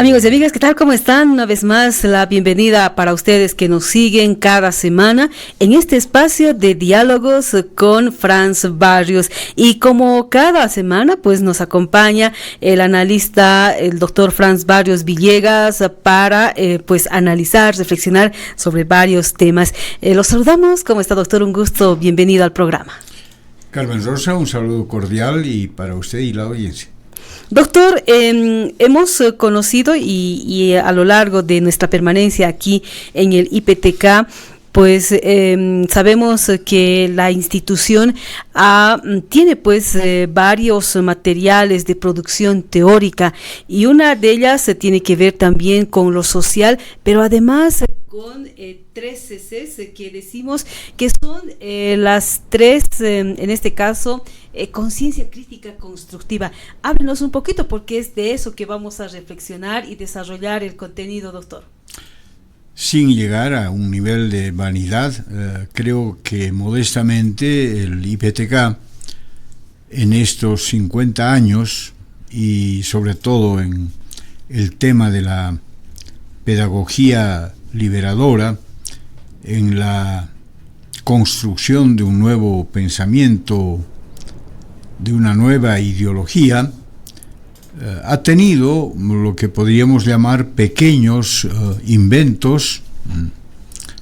Amigos y amigas, ¿qué tal? ¿Cómo están? Una vez más, la bienvenida para ustedes que nos siguen cada semana en este espacio de diálogos con Franz Barrios. Y como cada semana, pues nos acompaña el analista, el doctor Franz Barrios Villegas, para pues analizar, reflexionar sobre varios temas. Los saludamos. ¿Cómo está, doctor? Un gusto. Bienvenido al programa. Carmen Rosa, un saludo cordial y para usted y la audiencia. Doctor, hemos conocido y a lo largo de nuestra permanencia aquí en el IPTK, pues sabemos que la institución tiene pues varios materiales de producción teórica y una de ellas tiene que ver también con lo social, pero además con 3 CCs que decimos que son las 3, en este caso, conciencia crítica constructiva. Háblenos un poquito porque es de eso que vamos a reflexionar y desarrollar el contenido, doctor. Sin llegar a un nivel de vanidad, creo que modestamente el IPTK en estos 50 años y sobre todo en el tema de la pedagogía liberadora, en la construcción de un nuevo pensamiento, de una nueva ideología, ha tenido lo que podríamos llamar pequeños inventos,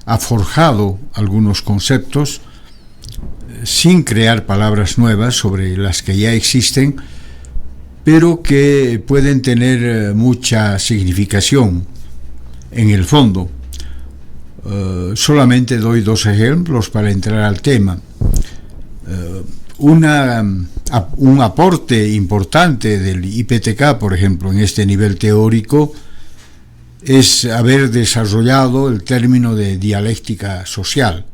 ha forjado algunos conceptos sin crear palabras nuevas sobre las que ya existen, pero que pueden tener mucha significación en el fondo. Solamente doy 2 ejemplos para entrar al tema. Un aporte importante del IPTK, por ejemplo, en este nivel teórico, es haber desarrollado el término de dialéctica social.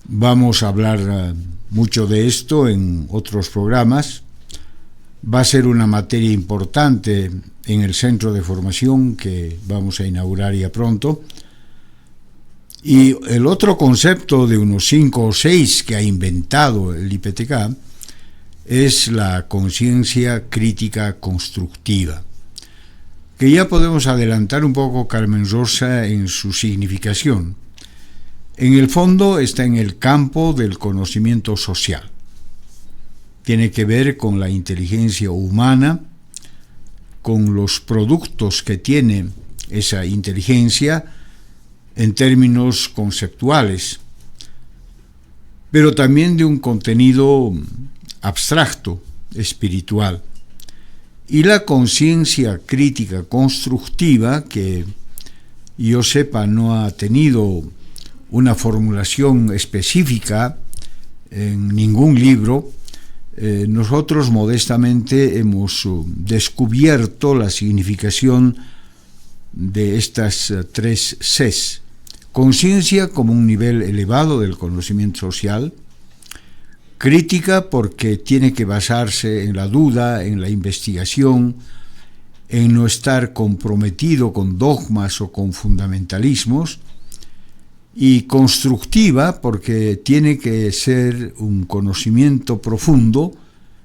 Vamos a hablar mucho de esto en otros programas. Va a ser una materia importante en el centro de formación que vamos a inaugurar ya pronto. Y el otro concepto de unos 5 o 6 que ha inventado el IPTK es la conciencia crítica constructiva, que ya podemos adelantar un poco, Carmen Rosa, en su significación. En el fondo está en el campo del conocimiento social. Tiene que ver con la inteligencia humana, con los productos que tiene esa inteligencia en términos conceptuales, pero también de un contenido abstracto, espiritual. Y la conciencia crítica constructiva, que yo sepa no ha tenido una formulación específica en ningún libro, nosotros modestamente hemos descubierto la significación de estas 3 Cs. Conciencia como un nivel elevado del conocimiento social, crítica porque tiene que basarse en la duda, en la investigación, en no estar comprometido con dogmas o con fundamentalismos, y constructiva porque tiene que ser un conocimiento profundo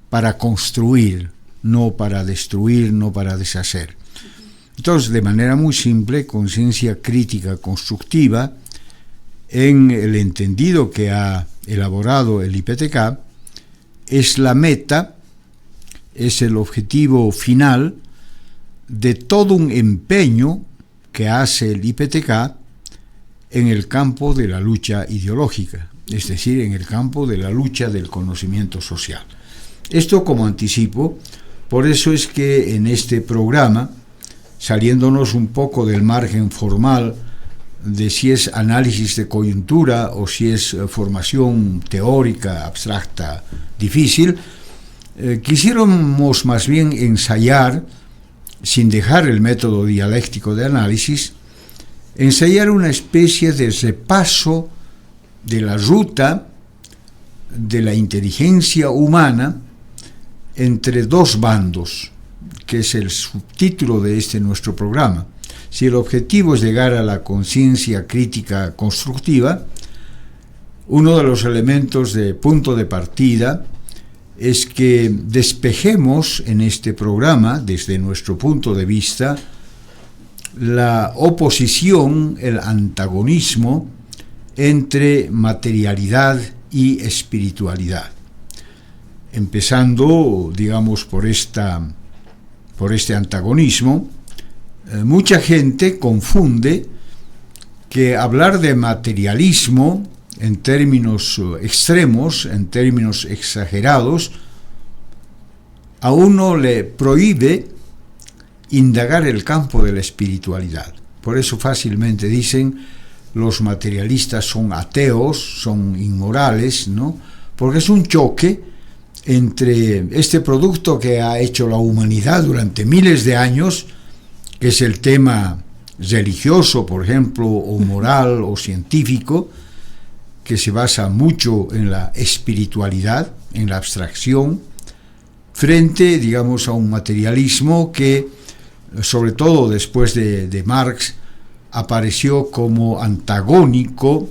para construir, no para destruir, no para deshacer. Entonces, de manera muy simple, conciencia crítica constructiva, en el entendido que ha elaborado el IPTK, es la meta, es el objetivo final de todo un empeño que hace el IPTK en el campo de la lucha ideológica, es decir, en el campo de la lucha del conocimiento social. Esto como anticipo, por eso es que en este programa, saliéndonos un poco del margen formal de si es análisis de coyuntura o si es formación teórica, abstracta, difícil, quisiéramos más bien ensayar, sin dejar el método dialéctico de análisis, ensayar una especie de repaso de la ruta de la inteligencia humana entre 2 bandos, que es el subtítulo de este nuestro programa. Si el objetivo es llegar a la conciencia crítica constructiva, uno de los elementos de punto de partida es que despejemos en este programa, desde nuestro punto de vista, la oposición, el antagonismo entre materialidad y espiritualidad. Empezando, digamos, por este antagonismo, mucha gente confunde que hablar de materialismo en términos extremos, en términos exagerados, a uno le prohíbe indagar el campo de la espiritualidad. Por eso fácilmente dicen los materialistas son ateos, son inmorales, ¿no? Porque es un choque entre este producto que ha hecho la humanidad durante miles de años, que es el tema religioso, por ejemplo, o moral o científico, que se basa mucho en la espiritualidad, en la abstracción, frente, digamos, a un materialismo que, sobre todo después de Marx, apareció como antagónico,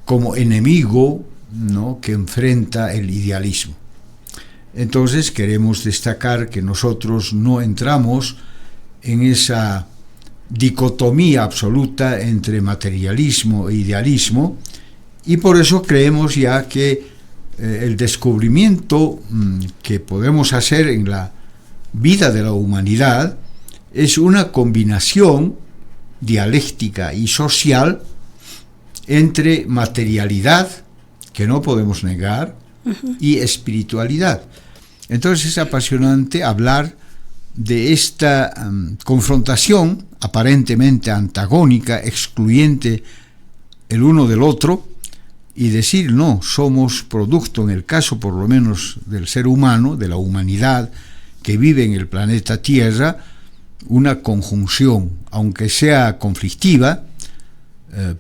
como enemigo, ¿no?, que enfrenta el idealismo. Entonces queremos destacar que nosotros no entramos en esa dicotomía absoluta entre materialismo e idealismo, y por eso creemos ya que el descubrimiento que podemos hacer en la vida de la humanidad es una combinación dialéctica y social entre materialidad, que no podemos negar, y espiritualidad. Entonces es apasionante hablar de esta confrontación aparentemente antagónica, excluyente el uno del otro, y decir, no, somos producto, en el caso por lo menos del ser humano, de la humanidad que vive en el planeta Tierra, una conjunción, aunque sea conflictiva,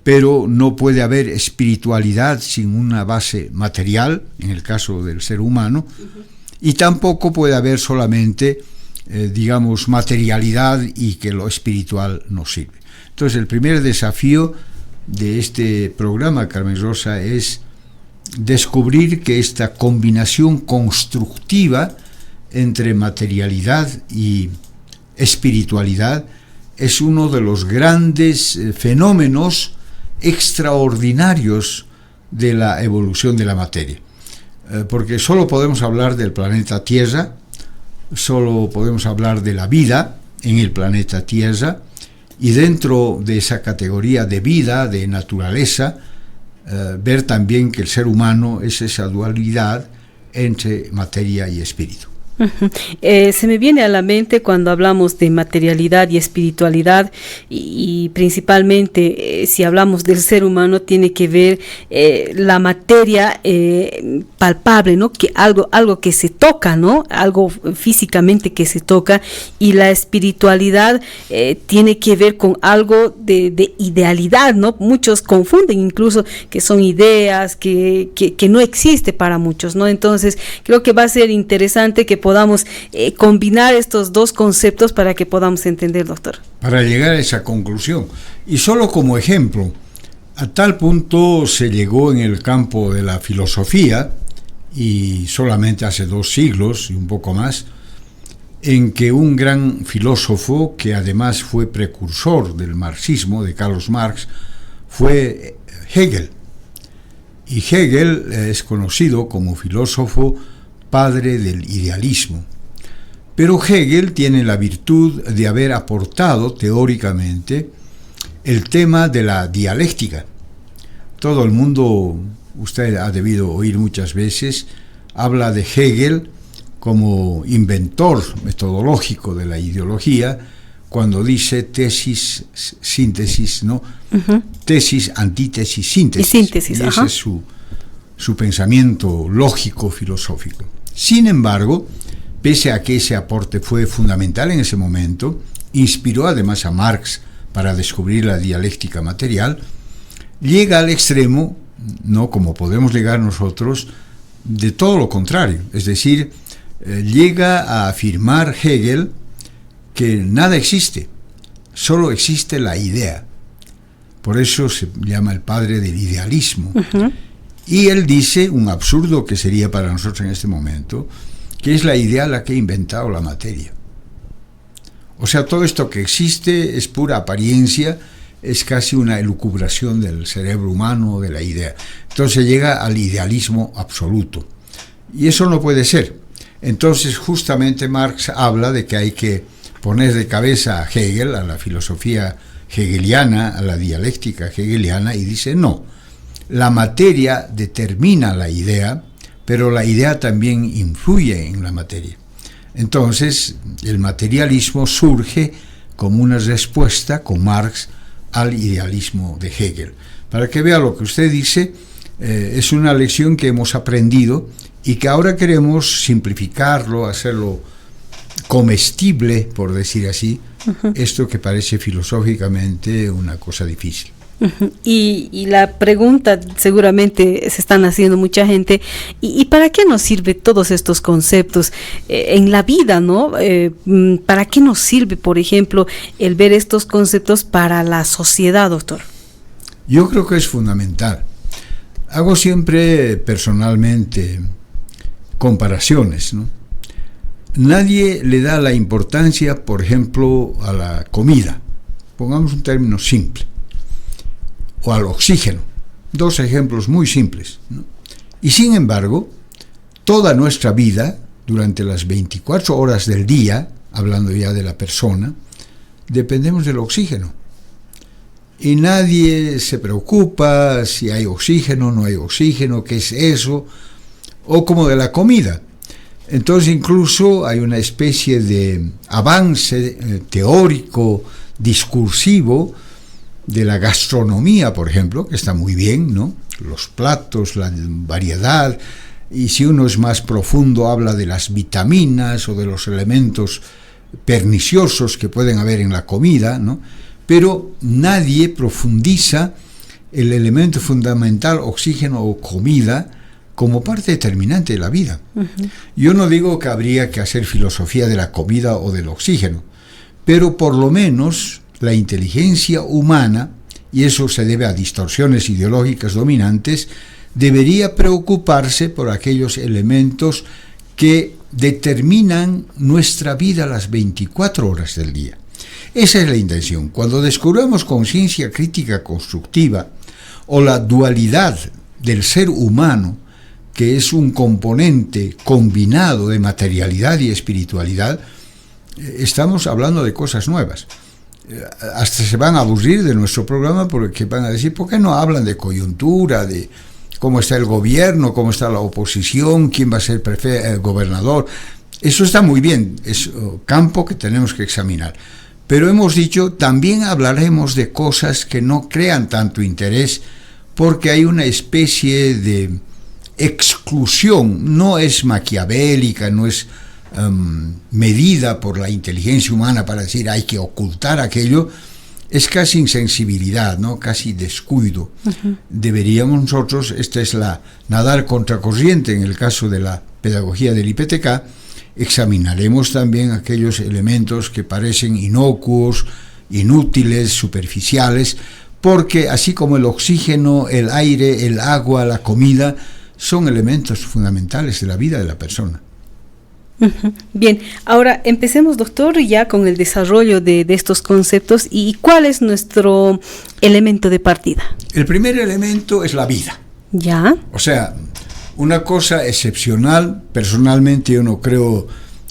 pero no puede haber espiritualidad sin una base material, en el caso del ser humano, y tampoco puede haber solamente, digamos, materialidad y que lo espiritual no sirve. Entonces, el primer desafío de este programa, Carmen Rosa, es descubrir que esta combinación constructiva entre materialidad y espiritualidad es uno de los grandes fenómenos extraordinarios de la evolución de la materia. Porque solo podemos hablar del planeta Tierra, solo podemos hablar de la vida en el planeta Tierra, y dentro de esa categoría de vida, de naturaleza, ver también que el ser humano es esa dualidad entre materia y espíritu. Se me viene a la mente cuando hablamos de materialidad y espiritualidad y principalmente si hablamos del ser humano tiene que ver la materia palpable, ¿no? Que algo que se toca, ¿no? Algo físicamente que se toca, y la espiritualidad tiene que ver con algo de idealidad, ¿no? Muchos confunden incluso que son ideas que no existe para muchos, ¿no? Entonces creo que va a ser interesante que podamos combinar estos dos conceptos para que podamos entender, doctor. Para llegar a esa conclusión. Y solo como ejemplo, a tal punto se llegó en el campo de la filosofía, y solamente hace 2 siglos y un poco más, en que un gran filósofo, que además fue precursor del marxismo, de Carlos Marx, fue Hegel. Y Hegel es conocido como filósofo padre del idealismo. Pero Hegel tiene la virtud de haber aportado teóricamente el tema de la dialéctica. Todo el mundo, usted ha debido oír muchas veces, habla de Hegel como inventor metodológico de la ideología, cuando dice tesis, síntesis, ¿no? Tesis, antítesis, síntesis. Y ese es su pensamiento lógico filosófico. Sin embargo, pese a que ese aporte fue fundamental en ese momento, inspiró además a Marx para descubrir la dialéctica material, llega al extremo, no como podemos llegar nosotros, de todo lo contrario. Es decir, llega a afirmar Hegel que nada existe, solo existe la idea. Por eso se llama el padre del idealismo. Y él dice un absurdo que sería para nosotros en este momento, que es la idea la que ha inventado la materia. O sea, todo esto que existe es pura apariencia, es casi una elucubración del cerebro humano, de la idea. Entonces llega al idealismo absoluto. Y eso no puede ser. Entonces justamente Marx habla de que hay que poner de cabeza a Hegel, a la filosofía hegeliana, a la dialéctica hegeliana, y dice no, la materia determina la idea, pero la idea también influye en la materia. Entonces el materialismo surge como una respuesta con Marx al idealismo de Hegel. Para que vea lo que usted dice, es una lección que hemos aprendido y que ahora queremos simplificarlo, hacerlo comestible, por decir así, esto que parece filosóficamente una cosa difícil. Y la pregunta seguramente se están haciendo mucha gente, ¿y para qué nos sirve todos estos conceptos en la vida, no? ¿Para qué nos sirve, por ejemplo, el ver estos conceptos para la sociedad, doctor? Yo creo que es fundamental. Hago siempre personalmente comparaciones, ¿no? Nadie le da la importancia, por ejemplo, a la comida, pongamos un término simple, o al oxígeno, dos ejemplos muy simples, ¿no? Y sin embargo, toda nuestra vida, durante las 24 horas del día, hablando ya de la persona, dependemos del oxígeno. Y nadie se preocupa si hay oxígeno, no hay oxígeno, qué es eso, o como de la comida. Entonces incluso hay una especie de avance teórico, discursivo, de la gastronomía, por ejemplo, que está muy bien, ¿no? Los platos, la variedad, y si uno es más profundo habla de las vitaminas o de los elementos perniciosos que pueden haber en la comida, ¿no? Pero nadie profundiza el elemento fundamental, oxígeno o comida, como parte determinante de la vida. Yo no digo que habría que hacer filosofía de la comida o del oxígeno, pero por lo menos la inteligencia humana, y eso se debe a distorsiones ideológicas dominantes, debería preocuparse por aquellos elementos que determinan nuestra vida las 24 horas del día. Esa es la intención. Cuando descubramos conciencia crítica constructiva o la dualidad del ser humano, que es un componente combinado de materialidad y espiritualidad, estamos hablando de cosas nuevas. Hasta se van a aburrir de nuestro programa porque van a decir, ¿por qué no hablan de coyuntura, de cómo está el gobierno, cómo está la oposición, quién va a ser gobernador? Eso está muy bien, es campo que tenemos que examinar. Pero hemos dicho, también hablaremos de cosas que no crean tanto interés porque hay una especie de exclusión, no es maquiavélica, no es medida por la inteligencia humana para decir hay que ocultar aquello, es casi insensibilidad, ¿no? Casi descuido. Deberíamos nosotros, esta es la nadar contracorriente en el caso de la pedagogía del IPTK, examinaremos también aquellos elementos que parecen inocuos, inútiles, superficiales, porque así como el oxígeno, el aire, el agua, la comida, son elementos fundamentales de la vida de la persona. Bien, ahora empecemos, doctor, ya con el desarrollo de estos conceptos. ¿Y cuál es nuestro elemento de partida? El primer elemento es la vida. ¿Ya? O sea, una cosa excepcional. Personalmente yo no creo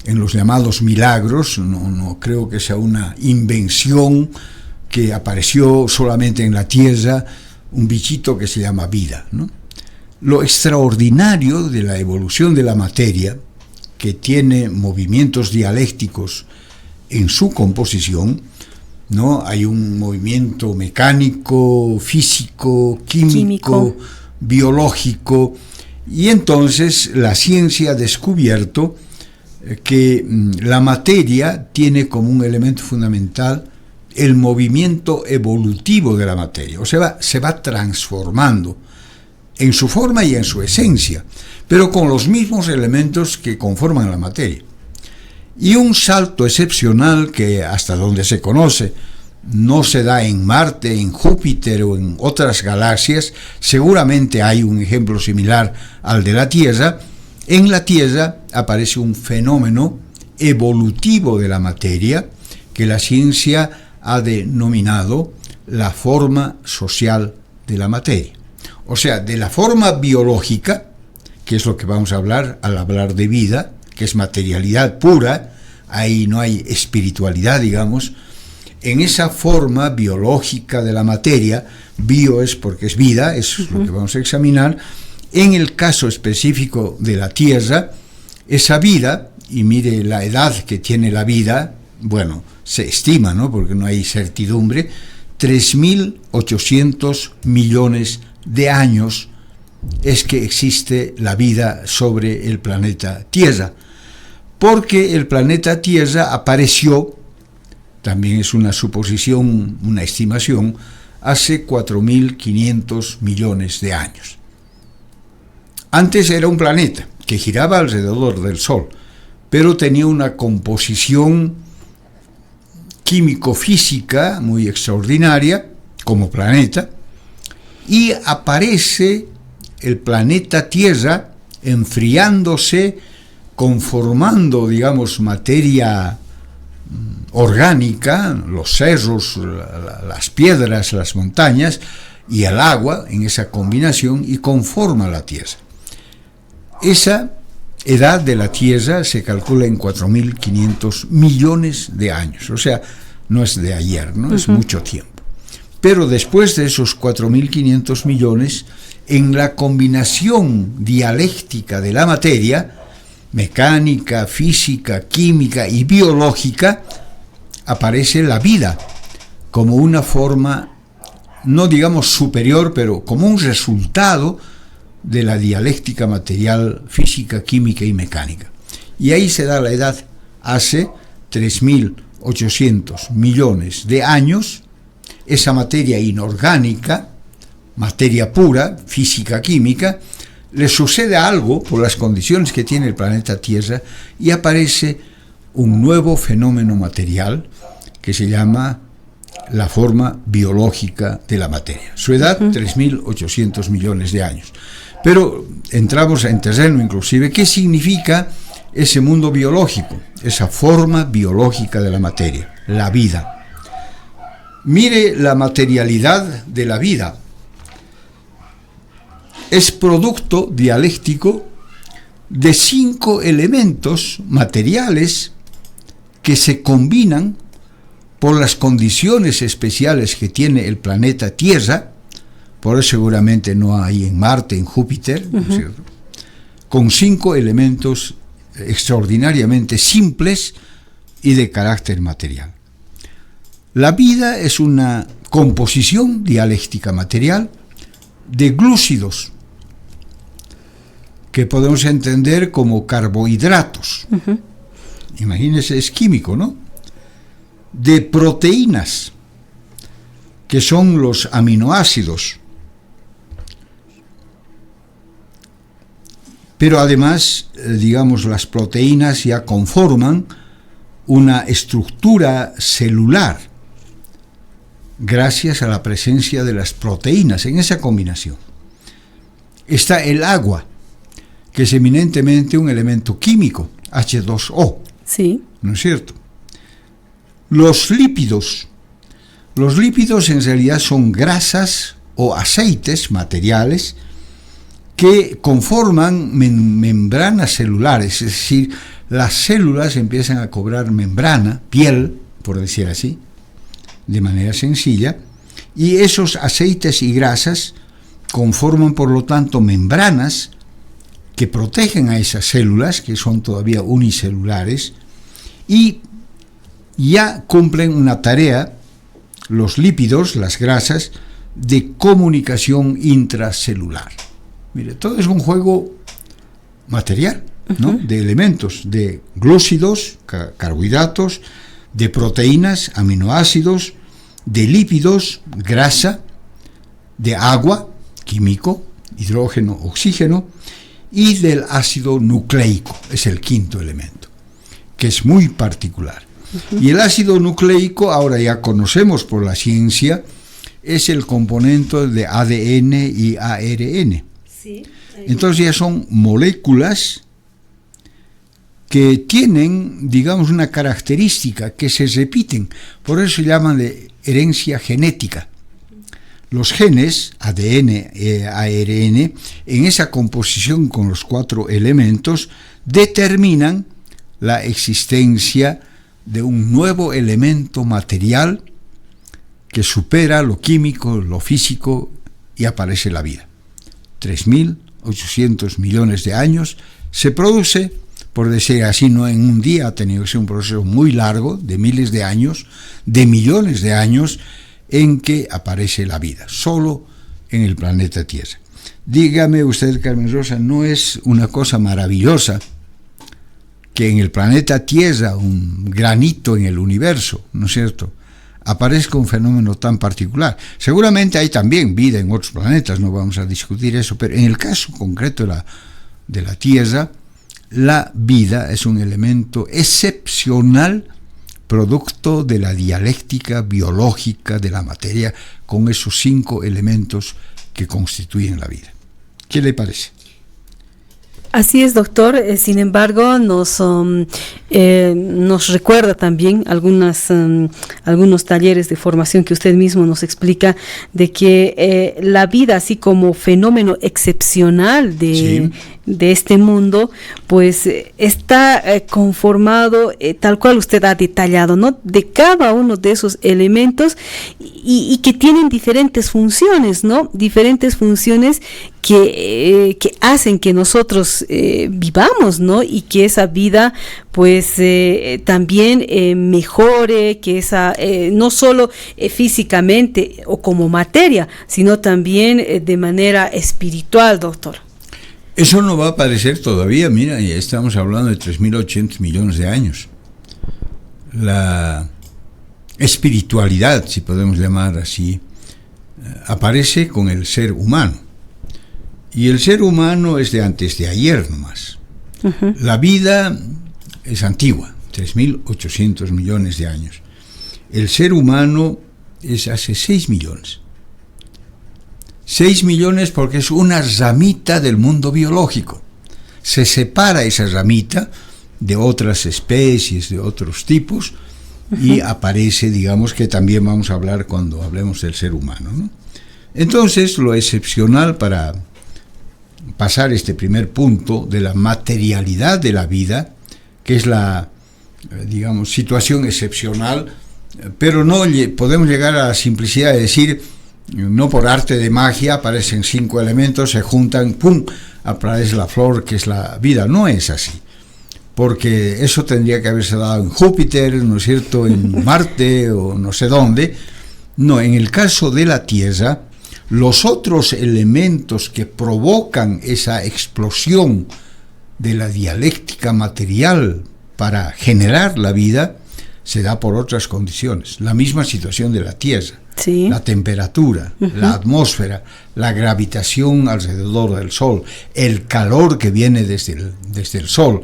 en los llamados milagros, no creo que sea una invención que apareció solamente en la Tierra, un bichito que se llama vida, ¿no? Lo extraordinario de la evolución de la materia, que tiene movimientos dialécticos en su composición, ¿no? Hay un movimiento mecánico, físico, químico, biológico, y entonces la ciencia ha descubierto que la materia tiene como un elemento fundamental el movimiento evolutivo de la materia, o sea, se va transformando en su forma y en su esencia, pero con los mismos elementos que conforman la materia. Y un salto excepcional que hasta donde se conoce no se da en Marte, en Júpiter o en otras galaxias, seguramente hay un ejemplo similar al de la Tierra. En la Tierra aparece un fenómeno evolutivo de la materia que la ciencia ha denominado la forma social de la materia. O sea, de la forma biológica, que es lo que vamos a hablar al hablar de vida, que es materialidad pura, ahí no hay espiritualidad, digamos. En esa forma biológica de la materia, bio es porque es vida, es lo que vamos a examinar. En el caso específico de la Tierra, esa vida, y mire la edad que tiene la vida, bueno, se estima, ¿no?, porque no hay certidumbre, 3.800 millones de años es que existe la vida sobre el planeta Tierra, porque el planeta Tierra apareció, también es una suposición, una estimación, hace 4.500 millones de años. Antes era un planeta que giraba alrededor del Sol, pero tenía una composición químico-física muy extraordinaria como planeta, y aparece el planeta Tierra enfriándose, conformando, digamos, materia orgánica, los cerros, las piedras, las montañas y el agua en esa combinación, y conforma la Tierra. Esa edad de la Tierra se calcula en 4.500 millones de años, o sea, no es de ayer, ¿no? Es mucho tiempo. Pero después de esos 4.500 millones, en la combinación dialéctica de la materia, mecánica, física, química y biológica, aparece la vida como una forma, no digamos superior, pero como un resultado de la dialéctica material, física, química y mecánica. Y ahí se da la edad, hace 3.800 millones de años. Esa materia inorgánica, materia pura, física, química, le sucede algo por las condiciones que tiene el planeta Tierra y aparece un nuevo fenómeno material que se llama la forma biológica de la materia. Su edad, 3.800 millones de años. Pero entramos en terreno inclusive, ¿qué significa ese mundo biológico? Esa forma biológica de la materia, la vida. Mire la materialidad de la vida. Es producto dialéctico de 5 elementos materiales que se combinan por las condiciones especiales que tiene el planeta Tierra, por eso seguramente no hay en Marte, en Júpiter, ¿no es cierto?, con 5 elementos extraordinariamente simples y de carácter material. La vida es una composición dialéctica material de glúcidos, que podemos entender como carbohidratos. Imagínense, es químico, ¿no? De proteínas, que son los aminoácidos. Pero además, digamos, las proteínas ya conforman una estructura celular, gracias a la presencia de las proteínas en esa combinación. Está el agua, que es eminentemente un elemento químico, H2O. Sí. ¿No es cierto? Los lípidos en realidad son grasas o aceites materiales que conforman membranas celulares, es decir, las células empiezan a cobrar membrana, piel, por decir así, de manera sencilla, y esos aceites y grasas conforman, por lo tanto, membranas que protegen a esas células, que son todavía unicelulares, y ya cumplen una tarea, los lípidos, las grasas, de comunicación intracelular. Mire, todo es un juego material, ¿no? De elementos, de glúcidos, carbohidratos, de proteínas, aminoácidos, de lípidos, grasa, de agua, químico, hidrógeno, oxígeno, y del ácido nucleico, es el quinto elemento, que es muy particular. Y el ácido nucleico, ahora ya conocemos por la ciencia, es el componente de ADN y ARN. Sí, entonces ya son moléculas que tienen, digamos, una característica que se repiten, por eso se llaman de herencia genética. Los genes, ADN, ARN, en esa composición con los 4 elementos, determinan la existencia de un nuevo elemento material que supera lo químico, lo físico, y aparece la vida. 3.800 millones de años se produce, por decir así, no en un día, ha tenido que ser un proceso muy largo, de miles de años, de millones de años, en que aparece la vida, solo en el planeta Tierra. Dígame usted, Carmen Rosa, ¿no es una cosa maravillosa que en el planeta Tierra, un granito en el universo, ¿no es cierto?, aparezca un fenómeno tan particular? Seguramente hay también vida en otros planetas, no vamos a discutir eso, pero en el caso concreto de la Tierra, la vida es un elemento excepcional, producto de la dialéctica biológica de la materia, con esos 5 elementos que constituyen la vida. ¿Qué le parece? Así es, doctor. Sin embargo, nos recuerda también algunos talleres de formación que usted mismo nos explica de que la vida, así como fenómeno excepcional de este mundo, pues está conformado tal cual usted ha detallado, ¿no?, de cada uno de esos elementos y que tienen diferentes funciones, ¿no?, diferentes funciones que hacen que nosotros vivamos, ¿no?, y que esa vida pues también mejore, que esa no solo físicamente o como materia, sino también de manera espiritual, doctor. Eso no va a aparecer todavía, mira, ya estamos hablando de 3.800 millones de años. La espiritualidad, si podemos llamar así, aparece con el ser humano. Y el ser humano es de antes de ayer nomás. Uh-huh. La vida es antigua, 3.800 millones de años. El ser humano es hace 6 millones. 6 millones porque es una ramita del mundo biológico. Se separa esa ramita de otras especies, de otros tipos, y aparece, digamos, que también vamos a hablar cuando hablemos del ser humano, ¿no? Entonces, lo excepcional para pasar este primer punto de la materialidad de la vida, que es la, digamos, situación excepcional, pero no podemos llegar a la simplicidad de decir, no por arte de magia aparecen 5 elementos, se juntan, ¡pum!, aparece la flor que es la vida. No es así, porque eso tendría que haberse dado en Júpiter, ¿no es cierto?, en Marte o no sé dónde. No, en el caso de la Tierra, los otros elementos que provocan esa explosión de la dialéctica material para generar la vida se da por otras condiciones. La misma situación de la Tierra. Sí. La temperatura, la atmósfera, la gravitación alrededor del Sol, el calor que viene desde el Sol,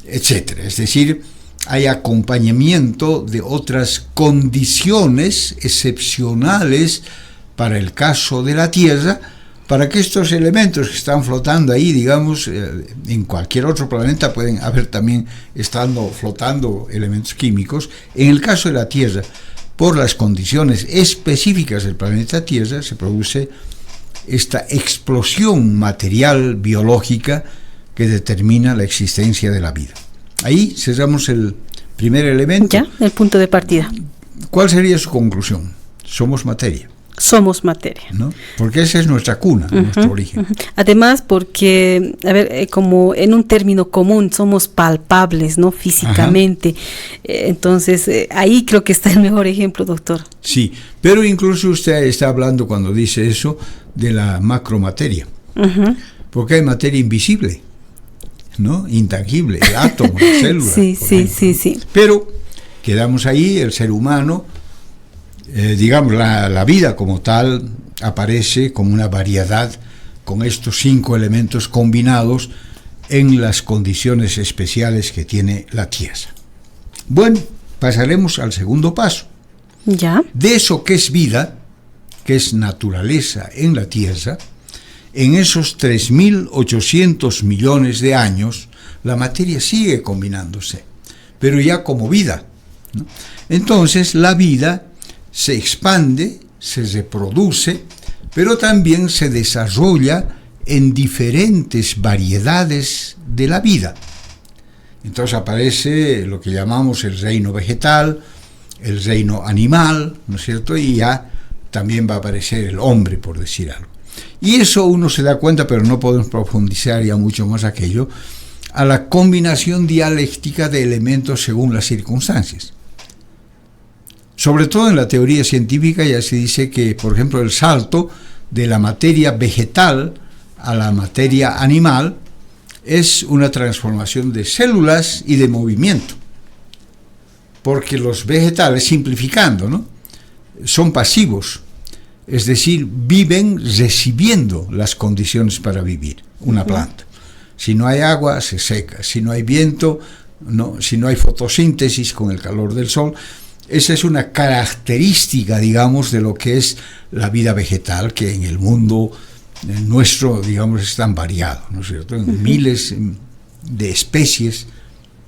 etcétera. Es decir, hay acompañamiento de otras condiciones excepcionales para el caso de la Tierra, para que estos elementos que están flotando ahí, digamos, en cualquier otro planeta pueden haber también estando flotando elementos químicos. En el caso de la Tierra, por las condiciones específicas del planeta Tierra, se produce esta explosión material biológica que determina la existencia de la vida. Ahí cerramos el primer elemento. Ya, el punto de partida. ¿Cuál sería su conclusión? Somos materia. Somos materia, ¿no? Porque esa es nuestra cuna, nuestro origen. Además, porque, a ver, como en un término común, somos palpables, ¿no?, físicamente. Entonces, ahí creo que está el mejor ejemplo, doctor. Sí, pero incluso usted está hablando, cuando dice eso, de la macromateria. Porque hay materia invisible, ¿no?, intangible, el átomo, la célula. Sí. Pero quedamos ahí, el ser humano. Digamos, la vida como tal aparece como una variedad con estos 5 elementos combinados en las condiciones especiales que tiene la Tierra. Bueno, pasaremos al segundo paso. ¿Ya? De eso que es vida, que es naturaleza en la Tierra, en esos 3.800 millones de años, la materia sigue combinándose, pero ya como vida, ¿no? Entonces la vida se expande, se reproduce, pero también se desarrolla en diferentes variedades de la vida. Entonces aparece lo que llamamos el reino vegetal, el reino animal, ¿no es cierto? Y ya también va a aparecer el hombre, por decir algo. Y eso uno se da cuenta, pero no podemos profundizar ya mucho más aquello, a la combinación dialéctica de elementos según las circunstancias. Sobre todo en la teoría científica ya se dice que, por ejemplo, el salto de la materia vegetal a la materia animal es una transformación de células y de movimiento. Porque los vegetales, simplificando, ¿no?, son pasivos, es decir, viven recibiendo las condiciones para vivir, una planta. Si no hay agua, se seca. Si no hay viento, no. Si no hay fotosíntesis con el calor del sol. Esa es una característica, digamos, de lo que es la vida vegetal, que en el mundo nuestro, digamos, es tan variado, ¿no es cierto? En miles de especies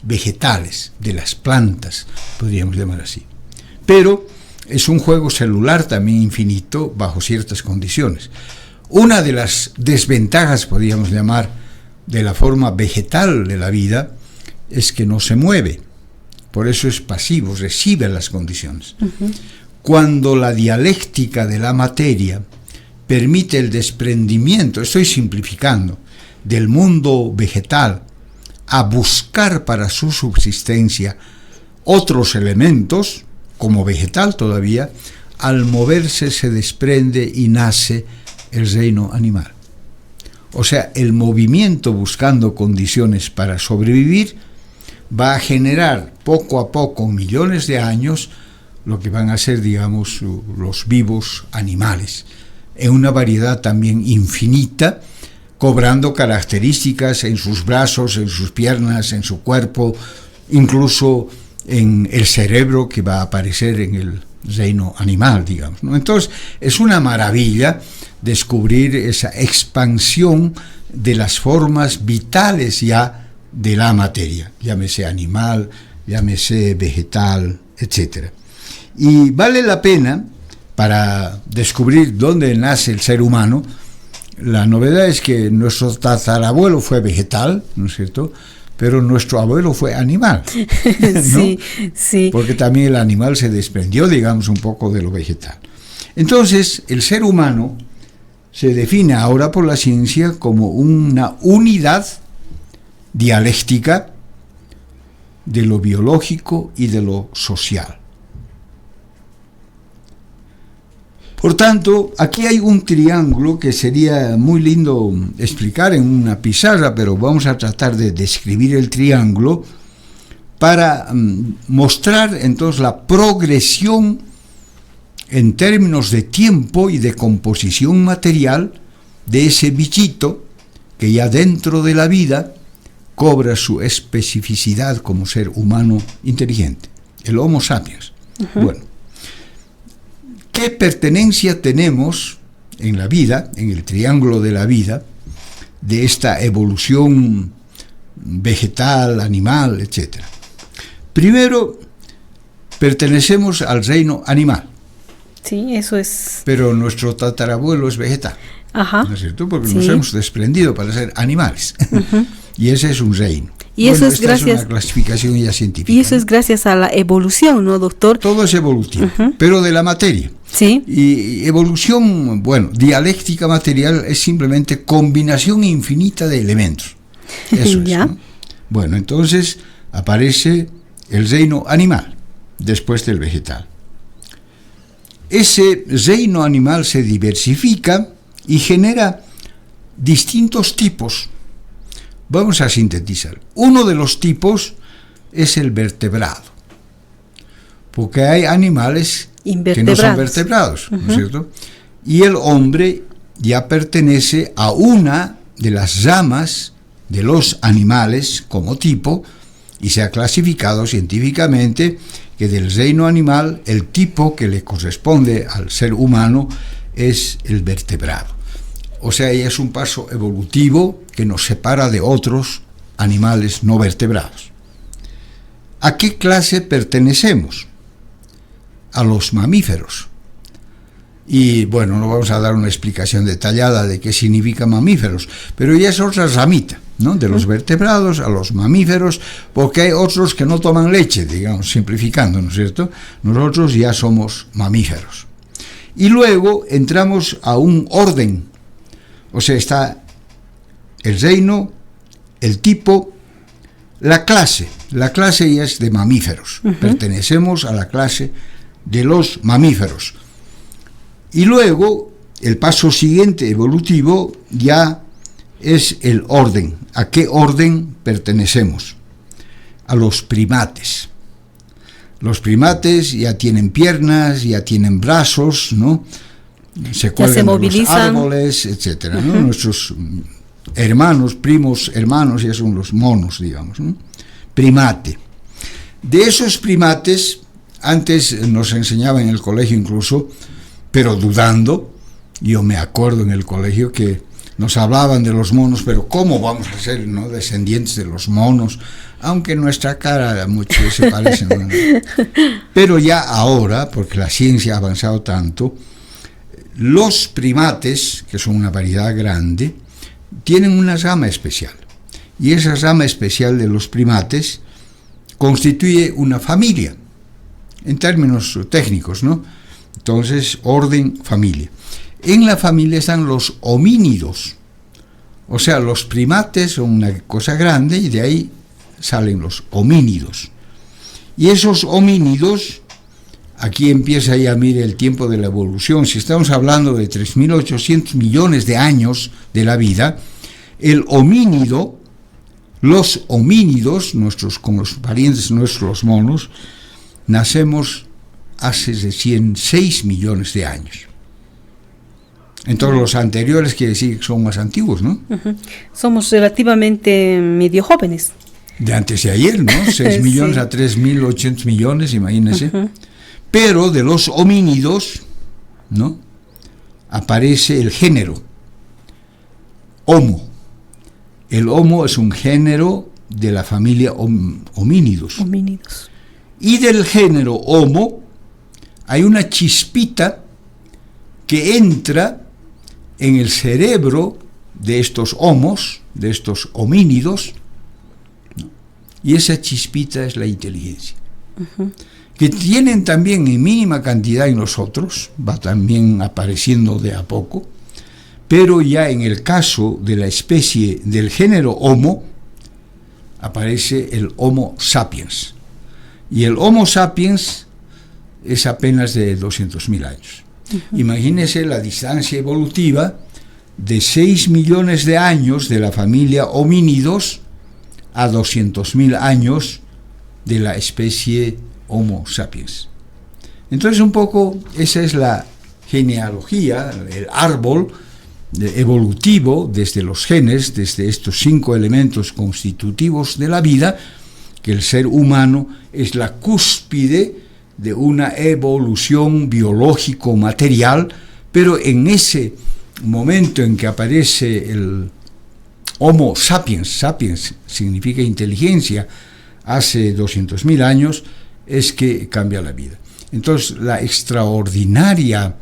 vegetales, de las plantas, podríamos llamar así. Pero es un juego celular también infinito bajo ciertas condiciones. Una de las desventajas, podríamos llamar, de la forma vegetal de la vida es que no se mueve. Por eso es pasivo, recibe las condiciones. Cuando la dialéctica de la materia permite el desprendimiento, estoy simplificando, del mundo vegetal a buscar para su subsistencia otros elementos, como vegetal todavía, al moverse se desprende y nace el reino animal. O sea, el movimiento buscando condiciones para sobrevivir va a generar poco a poco, millones de años, lo que van a ser, digamos, los vivos animales, en una variedad también infinita, cobrando características en sus brazos, en sus piernas, en su cuerpo, incluso en el cerebro que va a aparecer en el reino animal, digamos, ¿no? Entonces, es una maravilla descubrir esa expansión de las formas vitales ya de la materia, llámese animal, llámese vegetal, etc. Y vale la pena, para descubrir dónde nace el ser humano, la novedad es que nuestro tatarabuelo fue vegetal, ¿no es cierto?, pero nuestro abuelo fue animal, ¿no? Sí, sí. Porque también el animal se desprendió, digamos, un poco de lo vegetal. Entonces, el ser humano se define ahora por la ciencia como una unidad dialéctica de lo biológico y de lo social. Por tanto, aquí hay un triángulo que sería muy lindo explicar en una pizarra, pero vamos a tratar de describir el triángulo para mostrar entonces la progresión en términos de tiempo y de composición material de ese bichito que ya dentro de la vida cobra su especificidad como ser humano inteligente, el Homo sapiens. Bueno, ¿qué pertenencia tenemos en la vida, en el triángulo de la vida, de esta evolución vegetal, animal, etcétera? Primero, pertenecemos al reino animal. Sí, eso es. Pero nuestro tatarabuelo es vegetal. Ajá. ¿No es cierto? Porque Sí. nos hemos desprendido para ser animales. Y ese es un reino. Y eso es esta gracias. es una clasificación ya científica. Y eso es gracias a la evolución, ¿no, doctor? Todo es evolutivo, pero de la materia. Sí. Y evolución, bueno, dialéctica material es simplemente combinación infinita de elementos. Eso Ya. es, ¿no? Bueno, entonces aparece el reino animal, después del vegetal. Ese reino animal se diversifica y genera distintos tipos. Vamos a sintetizar. Uno de los tipos es el vertebrado, porque hay animales que no son vertebrados, ¿no es cierto? Y el hombre ya pertenece a una de las ramas de los animales como tipo, y se ha clasificado científicamente que del reino animal el tipo que le corresponde al ser humano es el vertebrado. O sea, es un paso evolutivo que nos separa de otros animales no vertebrados. ¿A qué clase pertenecemos? A los mamíferos. Y bueno, no vamos a dar una explicación detallada de qué significa mamíferos, pero ya es otra ramita, ¿no? De los vertebrados a los mamíferos, porque hay otros que no toman leche, digamos, simplificando, ¿no es cierto? Nosotros ya somos mamíferos. Y luego entramos a un orden, o sea, está el reino, el tipo, la clase ya es de mamíferos, pertenecemos a la clase de los mamíferos. Y luego, el paso siguiente evolutivo ya es el orden. ¿A qué orden pertenecemos? A los primates. Los primates ya tienen piernas, ya tienen brazos, ¿no? Se cuelgan de los árboles, etcétera, ¿no? Nuestros hermanos, primos, hermanos, ya son los monos, digamos, ¿no? Primate. De esos primates, antes nos enseñaba en el colegio incluso, pero dudando, yo me acuerdo en el colegio que nos hablaban de los monos, pero ¿cómo vamos a ser, no, descendientes de los monos? Aunque nuestra cara mucho se parece, ¿no? Pero ya ahora, porque la ciencia ha avanzado tanto, los primates, que son una variedad grande, tienen una rama especial. Y esa rama especial de los primates constituye una familia, en términos técnicos, ¿no? Entonces, orden, familia. En la familia están los homínidos. O sea, los primates son una cosa grande y de ahí salen los homínidos. Y esos homínidos, aquí empieza ya, mire, el tiempo de la evolución. Si estamos hablando de 3.800 millones de años de la vida, el homínido, los homínidos, con los parientes nuestros, los monos, nacemos hace recién 6 millones de años. Entonces los anteriores quiere decir que son más antiguos, ¿no? Somos relativamente medio jóvenes. De antes de ayer, ¿no? 6 millones a 3.800 millones, imagínense. Pero de los homínidos, ¿no? Aparece el género Homo. El Homo es un género de la familia homínidos. Y del género Homo hay una chispita que entra en el cerebro de estos homos, de estos homínidos, ¿no? Y esa chispita es la inteligencia, que tienen también en mínima cantidad en nosotros, va también apareciendo de a poco, pero ya en el caso de la especie del género Homo, aparece el Homo sapiens, y el Homo sapiens es apenas de 200.000 años. Imagínese la distancia evolutiva de 6 millones de años de la familia homínidos a 200.000 años de la especie Homo sapiens. Entonces un poco esa es la genealogía, el árbol evolutivo desde los genes, desde estos 5 elementos constitutivos de la vida, que el ser humano es la cúspide de una evolución biológico-material, pero en ese momento en que aparece el Homo sapiens, sapiens significa inteligencia, hace 200.000 años, es que cambia la vida. Entonces, la extraordinaria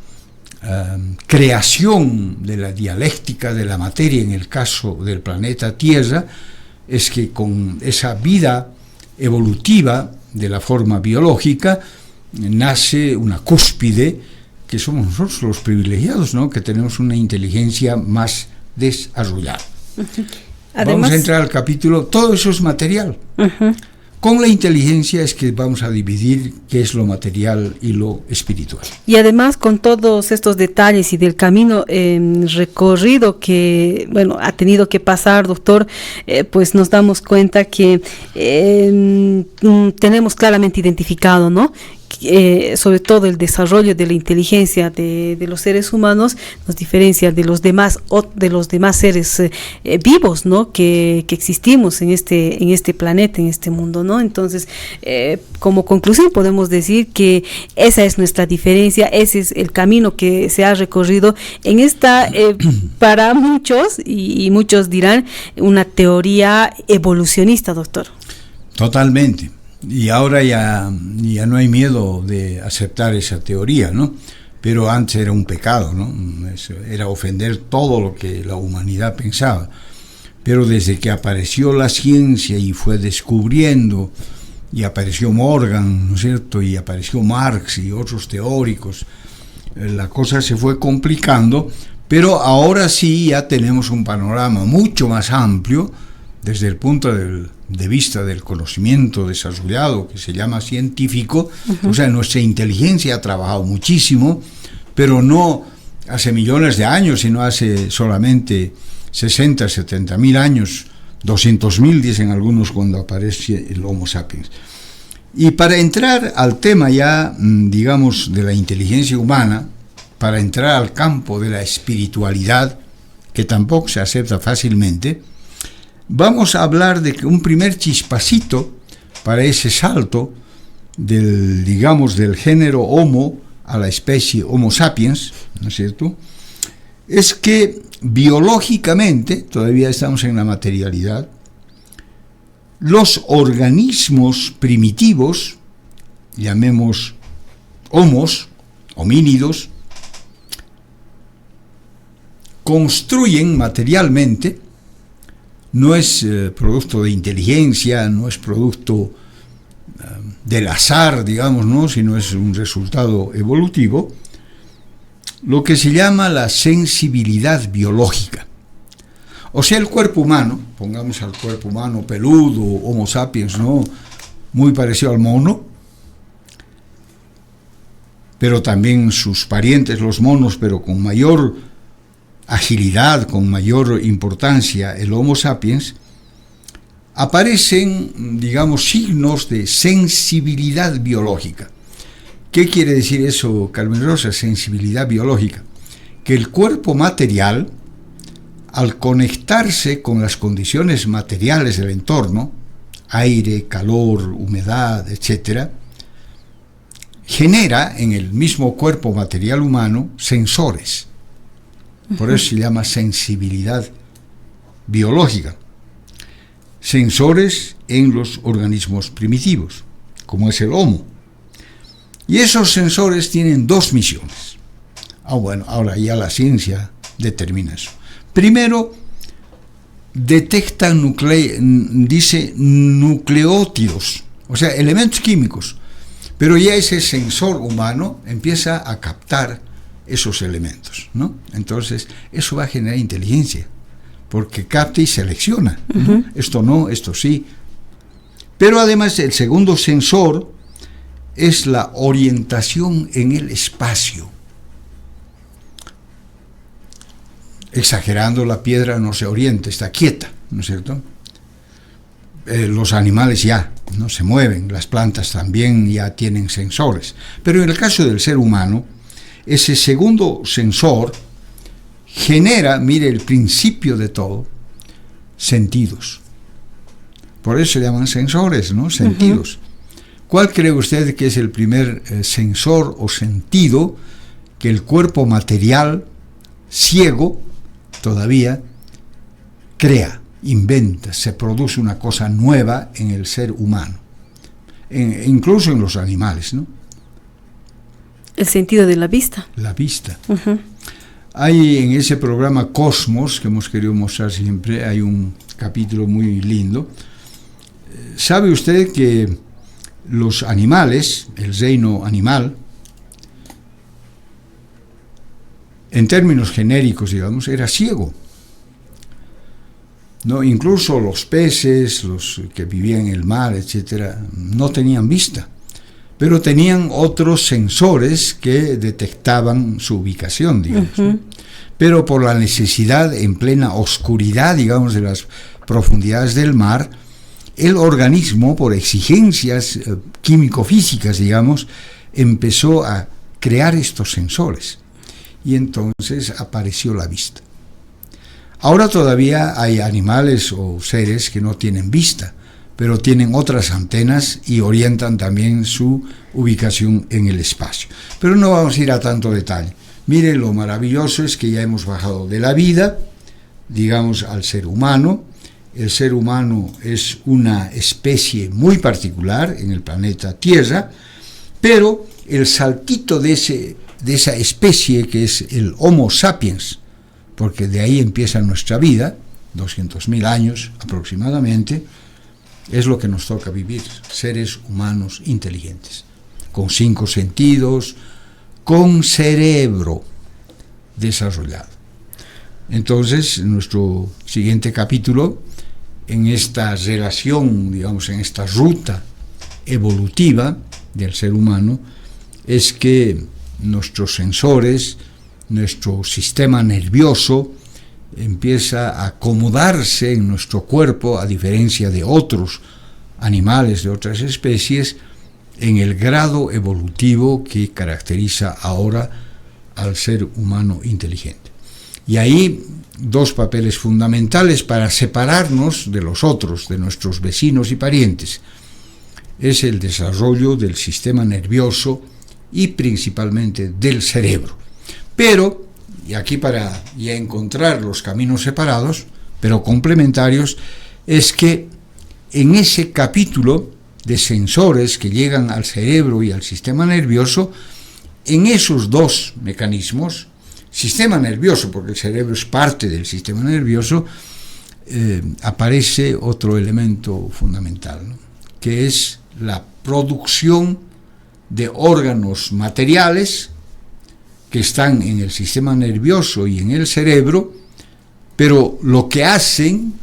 creación de la dialéctica de la materia en el caso del planeta Tierra es que con esa vida evolutiva de la forma biológica nace una cúspide que somos nosotros los privilegiados, ¿no? Que tenemos una inteligencia más desarrollada. Además, vamos a entrar al capítulo, todo eso es material. Con la inteligencia es que vamos a dividir qué es lo material y lo espiritual. Y además con todos estos detalles y del camino recorrido que, bueno, ha tenido que pasar, doctor, pues nos damos cuenta que tenemos claramente identificado, ¿no? sobre todo el desarrollo de la inteligencia de los seres humanos nos diferencia de los demás seres vivos, ¿no? que existimos en este planeta, en este mundo, ¿no? Entonces, como conclusión podemos decir que esa es nuestra diferencia, ese es el camino que se ha recorrido en esta, para muchos, y muchos dirán, una teoría evolucionista, doctor. Totalmente. Y ahora ya no hay miedo de aceptar esa teoría, ¿no? Pero antes era un pecado, ¿no? Era ofender todo lo que la humanidad pensaba. Pero desde que apareció la ciencia y fue descubriendo, y apareció Morgan, ¿no es cierto? Y apareció Marx y otros teóricos, la cosa se fue complicando, pero ahora sí ya tenemos un panorama mucho más amplio desde el punto de vista del conocimiento desarrollado, que se llama científico. O sea, nuestra inteligencia ha trabajado muchísimo, pero no hace millones de años, sino hace solamente 60, 70 mil años, 200.000 dicen algunos cuando aparece el Homo sapiens. Y para entrar al tema ya, digamos, de la inteligencia humana, para entrar al campo de la espiritualidad, que tampoco se acepta fácilmente, vamos a hablar de un primer chispacito para ese salto del género Homo a la especie Homo sapiens, ¿no es cierto? Es que biológicamente, todavía estamos en la materialidad, los organismos primitivos, llamemos homos, homínidos, construyen materialmente. No es producto de inteligencia, no es producto del azar, digamos, ¿no? Sino es un resultado evolutivo, lo que se llama la sensibilidad biológica. O sea, el cuerpo humano, pongamos al cuerpo humano peludo, Homo sapiens, ¿no? Muy parecido al mono, pero también sus parientes, los monos, pero con mayor agilidad, con mayor importancia, el Homo sapiens, aparecen, digamos, signos de sensibilidad biológica. ¿Qué quiere decir eso, Carmen Rosa? Sensibilidad biológica. Que el cuerpo material, al conectarse con las condiciones materiales del entorno, aire, calor, humedad, etc., genera en el mismo cuerpo material humano sensores. Por eso se llama sensibilidad biológica. Sensores en los organismos primitivos, como es el Homo. Y esos sensores tienen dos misiones. Bueno, ahora ya la ciencia determina eso. Primero, detectan nucleótidos, o sea, elementos químicos. Pero ya ese sensor humano empieza a captar esos elementos, ¿no? Entonces, eso va a generar inteligencia, porque capta y selecciona, ¿no? Esto no, esto sí. Pero además, el segundo sensor es la orientación en el espacio. Exagerando, la piedra no se orienta, está quieta, ¿no es cierto? Los animales ya no se mueven, las plantas también ya tienen sensores. Pero en el caso del ser humano, ese segundo sensor genera, mire, el principio de todo, sentidos. Por eso se llaman sensores, ¿no? Sentidos. ¿Cuál cree usted que es el primer sensor o sentido que el cuerpo material, ciego todavía, crea, inventa, se produce una cosa nueva en el ser humano, incluso en los animales, ¿no? El sentido de la vista. La vista. Hay en ese programa Cosmos, que hemos querido mostrar siempre, hay un capítulo muy lindo. ¿Sabe usted que los animales, el reino animal, en términos genéricos, digamos, era ciego? ¿No? Incluso los peces, los que vivían en el mar, etcétera, no tenían vista, pero tenían otros sensores que detectaban su ubicación, digamos, ¿no? Pero por la necesidad en plena oscuridad, digamos, de las profundidades del mar, el organismo, por exigencias químico-físicas, digamos, empezó a crear estos sensores y entonces apareció la vista. Ahora todavía hay animales o seres que no tienen vista, pero tienen otras antenas y orientan también su ubicación en el espacio. Pero no vamos a ir a tanto detalle. Mire, lo maravilloso es que ya hemos bajado de la vida, digamos, al ser humano. El ser humano es una especie muy particular en el planeta Tierra, pero el saltito de esa especie que es el Homo sapiens, porque de ahí empieza nuestra vida, 200.000 años aproximadamente, es lo que nos toca vivir, seres humanos inteligentes, con 5 sentidos, con cerebro desarrollado. Entonces, nuestro siguiente capítulo, en esta relación, digamos, en esta ruta evolutiva del ser humano, es que nuestros sensores, nuestro sistema nervioso empieza a acomodarse en nuestro cuerpo, a diferencia de otros animales de otras especies, en el grado evolutivo que caracteriza ahora al ser humano inteligente. Y ahí 2 papeles fundamentales para separarnos de los otros, de nuestros vecinos y parientes. Es el desarrollo del sistema nervioso y principalmente del cerebro. Pero, y aquí para ya encontrar los caminos separados, pero complementarios, es que en ese capítulo de sensores que llegan al cerebro y al sistema nervioso, en esos 2 mecanismos, sistema nervioso, porque el cerebro es parte del sistema nervioso, aparece otro elemento fundamental, ¿no? Que es la producción de órganos materiales que están en el sistema nervioso y en el cerebro, pero lo que hacen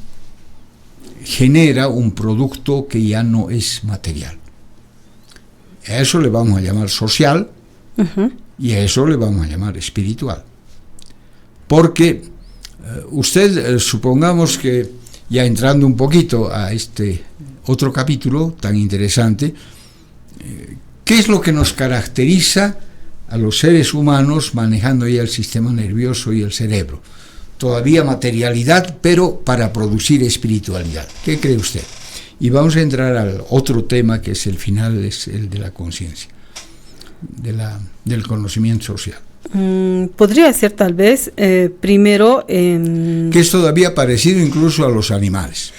genera un producto que ya no es material. A eso le vamos a llamar social, y a eso le vamos a llamar espiritual. Porque usted, supongamos que ya entrando un poquito a este otro capítulo tan interesante, ¿qué es lo que nos caracteriza a los seres humanos manejando ya el sistema nervioso y el cerebro? Todavía materialidad, pero para producir espiritualidad. ¿Qué cree usted? Y vamos a entrar al otro tema que es el final, es el de la conciencia, del conocimiento social. Podría ser tal vez primero... que es todavía parecido incluso a los animales.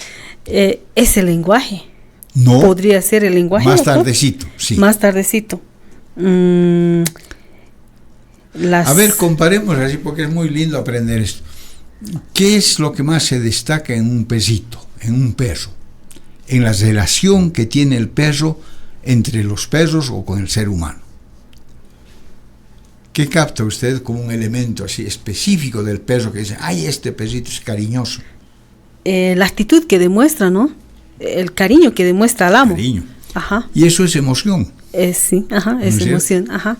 Es el lenguaje. No. Podría ser el lenguaje. Más tardecito, sí. Más tardecito. A ver, comparemos así porque es muy lindo aprender esto. ¿Qué es lo que más se destaca en un perrito, en un perro? En la relación que tiene el perro entre los perros o con el ser humano. ¿Qué capta usted como un elemento así específico del perro que dice, ay, este perrito es cariñoso? La actitud que demuestra, ¿no? El cariño que demuestra al amo. Cariño. Ajá. Y eso es emoción. Sí, ajá, es emoción, ajá.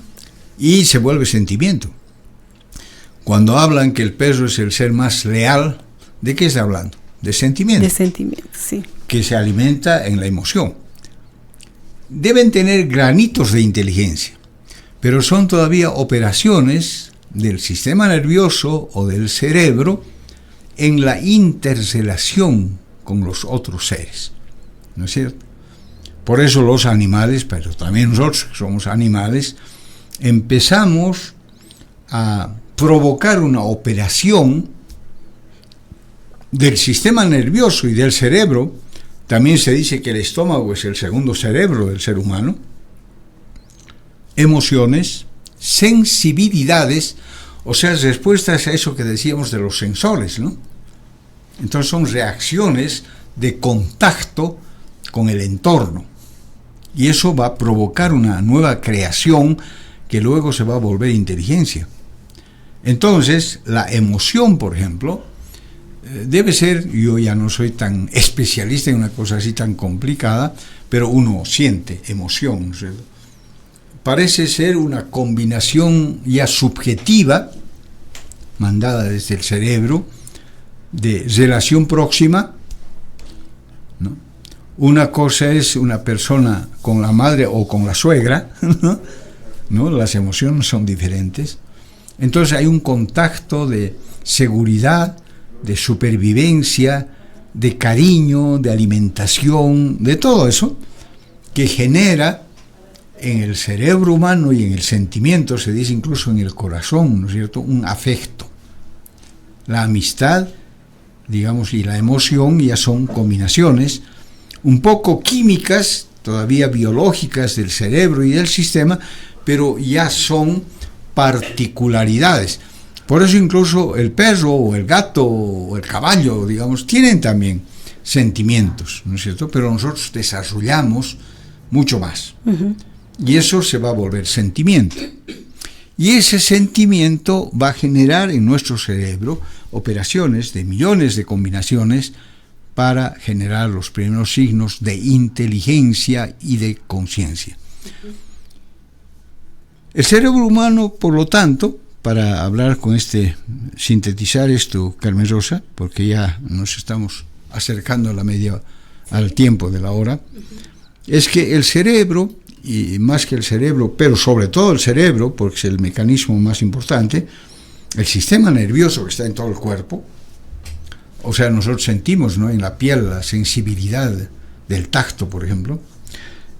Y se vuelve sentimiento. Cuando hablan que el perro es el ser más leal, ¿de qué está hablando? De sentimiento. De sentimiento, sí. Que se alimenta en la emoción. Deben tener granitos de inteligencia, pero son todavía operaciones del sistema nervioso o del cerebro en la interrelación con los otros seres, ¿no es cierto? Por eso los animales, pero también nosotros que somos animales, empezamos a provocar una operación del sistema nervioso y del cerebro. También se dice que el estómago es el segundo cerebro del ser humano. Emociones, sensibilidades, o sea, respuestas a eso que decíamos de los sensores, ¿no? Entonces son reacciones de contacto con el entorno. Y eso va a provocar una nueva creación que luego se va a volver inteligencia. Entonces, la emoción, por ejemplo, debe ser, yo ya no soy tan especialista en una cosa así tan complicada, pero uno siente emoción, ¿no? Parece ser una combinación ya subjetiva, mandada desde el cerebro, de relación próxima, ¿no? Una cosa es una persona con la madre o con la suegra, ¿no? ¿no? Las emociones son diferentes. Entonces hay un contacto de seguridad, de supervivencia, de cariño, de alimentación, de todo eso, que genera en el cerebro humano y en el sentimiento, se dice incluso en el corazón, ¿no es cierto?, un afecto. La amistad, digamos, y la emoción ya son combinaciones un poco químicas, todavía biológicas del cerebro y del sistema, pero ya son particularidades. Por eso incluso el perro o el gato o el caballo, digamos, tienen también sentimientos, ¿no es cierto? Pero nosotros desarrollamos mucho más. Y eso se va a volver sentimiento. Y ese sentimiento va a generar en nuestro cerebro operaciones de millones de combinaciones para generar los primeros signos de inteligencia y de conciencia. El cerebro humano, por lo tanto, para hablar con sintetizar esto, Carmen Rosa, porque ya nos estamos acercando al tiempo de la hora, es que el cerebro, y más que el cerebro, pero sobre todo el cerebro, porque es el mecanismo más importante, el sistema nervioso que está en todo el cuerpo, o sea, nosotros sentimos, ¿no?, en la piel la sensibilidad del tacto, por ejemplo.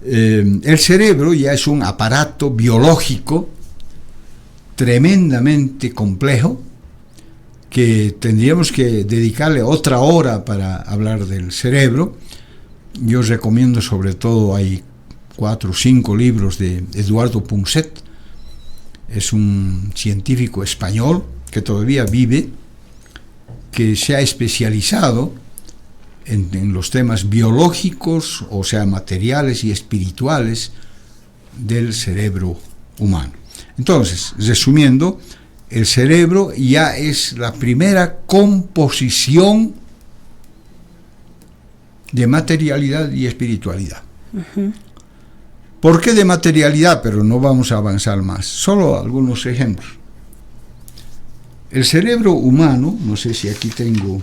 El cerebro ya es un aparato biológico tremendamente complejo, que tendríamos que dedicarle otra hora para hablar del cerebro. Yo recomiendo, sobre todo, hay 4 o 5 libros de Eduardo Punset. Es un científico español que todavía vive, que se ha especializado en los temas biológicos, o sea, materiales y espirituales del cerebro humano. Entonces, resumiendo, el cerebro ya es la primera composición de materialidad y espiritualidad. ¿Por qué de materialidad? Pero no vamos a avanzar más. Solo algunos ejemplos. El cerebro humano, no sé si aquí tengo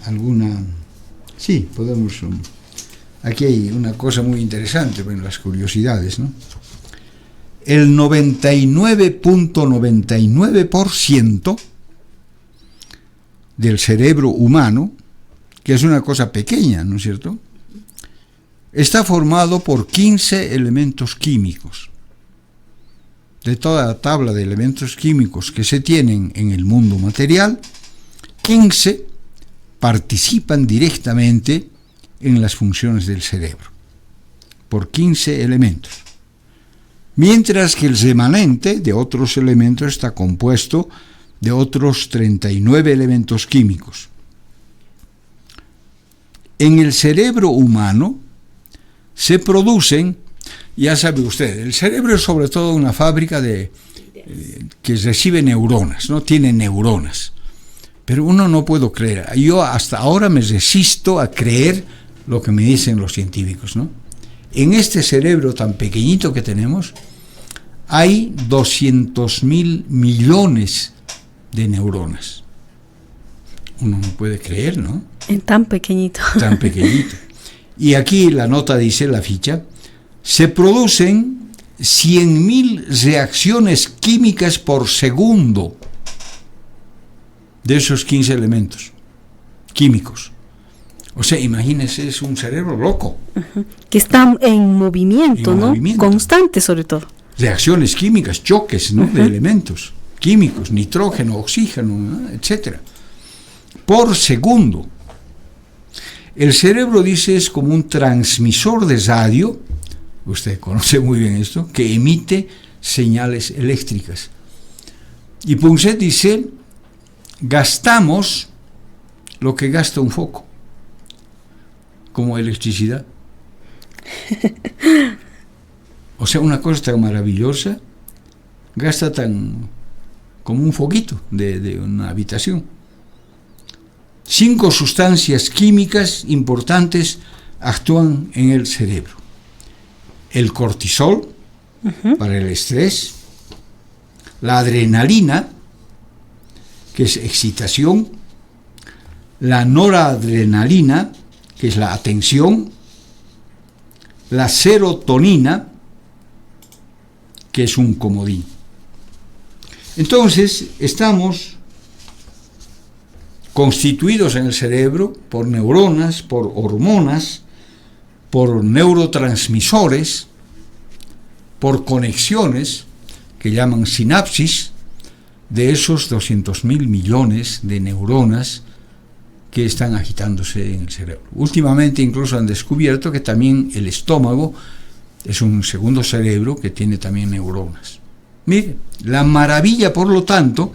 alguna... Sí, podemos... Aquí hay una cosa muy interesante, bueno, las curiosidades, ¿no? El 99.99% del cerebro humano, que es una cosa pequeña, ¿no es cierto?, está formado por 15 elementos químicos. De toda la tabla de elementos químicos que se tienen en el mundo material, 15 participan directamente en las funciones del cerebro, por 15 elementos. Mientras que el remanente de otros elementos está compuesto de otros 39 elementos químicos. En el cerebro humano se producen, ya sabe usted, el cerebro es sobre todo una fábrica que recibe neuronas, ¿no? Tiene neuronas. Pero uno no puede creer. Yo hasta ahora me resisto a creer lo que me dicen los científicos, ¿no? En este cerebro tan pequeñito que tenemos, hay 200.000 millones de neuronas. Uno no puede creer, ¿no? En tan pequeñito. Tan pequeñito. Y aquí la nota dice, la ficha, se producen 100.000 reacciones químicas por segundo de esos 15 elementos químicos. O sea, imagínense, es un cerebro loco. Que está en movimiento, ¿no? Constante, sobre todo. Reacciones químicas, choques, ¿no?, de elementos químicos, nitrógeno, oxígeno, ¿no?, etcétera, por segundo. El cerebro, dice, es como un transmisor de radio, usted conoce muy bien esto, que emite señales eléctricas. Y Punset dice, gastamos lo que gasta un foco, como electricidad. O sea, una cosa tan maravillosa gasta como un foquito de una habitación. 5 sustancias químicas importantes actúan en el cerebro. El cortisol, para el estrés, la adrenalina, que es excitación, la noradrenalina, que es la atención, la serotonina, que es un comodín. Entonces, estamos constituidos en el cerebro por neuronas, por hormonas, por neurotransmisores, por conexiones que llaman sinapsis, de esos 200.000 millones de neuronas que están agitándose en el cerebro. Últimamente incluso han descubierto que también el estómago es un segundo cerebro que tiene también neuronas. Mire, la maravilla, por lo tanto,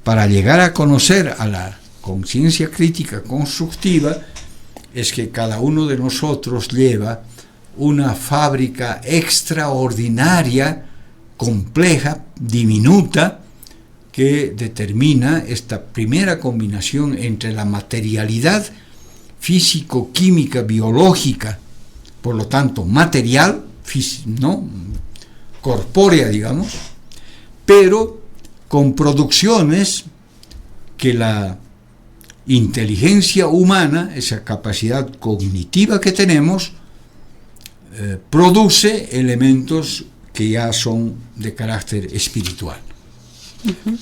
para llegar a conocer a la conciencia crítica constructiva, es que cada uno de nosotros lleva una fábrica extraordinaria, compleja, diminuta, que determina esta primera combinación entre la materialidad físico-química, biológica, por lo tanto material, ¿no?, corpórea, digamos, pero con producciones que la inteligencia humana, esa capacidad cognitiva que tenemos, produce elementos que ya son de carácter espiritual. Uh-huh.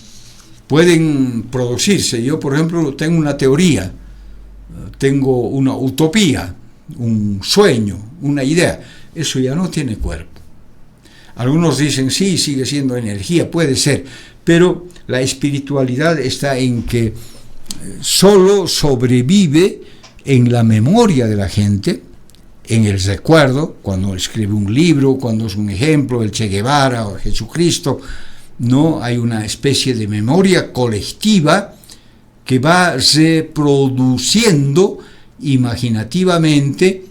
Pueden producirse, yo por ejemplo tengo una teoría, tengo una utopía, un sueño, una idea, eso ya no tiene cuerpo. Algunos dicen sí, sigue siendo energía, puede ser, pero la espiritualidad está en que solo sobrevive en la memoria de la gente, en el recuerdo, cuando escribe un libro, cuando es un ejemplo, el Che Guevara o Jesucristo. No hay una especie de memoria colectiva que va reproduciendo imaginativamente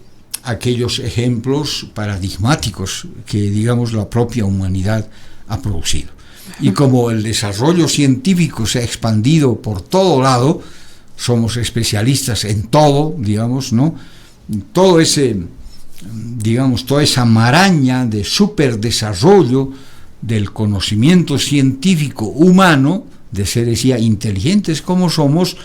aquellos ejemplos paradigmáticos que, digamos, la propia humanidad ha producido. Y como el desarrollo científico se ha expandido por todo lado, somos especialistas en todo, digamos, ¿no? Todo ese, digamos, toda esa maraña de superdesarrollo del conocimiento científico humano, de seres ya inteligentes como somos,